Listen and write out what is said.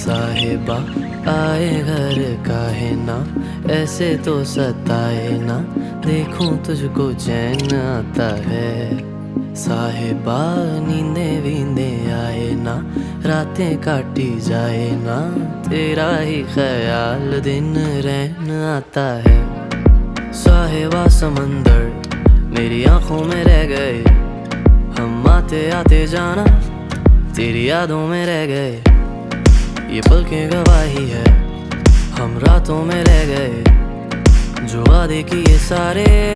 साहिबा आए घर काहे ना, ऐसे तो सताए ना, देखूं तुझको चैन आता है। साहिबा नींदे वींदे आए ना, रातें काटी जाए ना, तेरा ही ख्याल दिन रहन आता है। साहिबा समंदर मेरी आंखों में रह गए, हम आते आते जाना तेरी यादों में रह गए। ये पल की गवाही है, हम रातों में रह गए, जो वादे किए सारे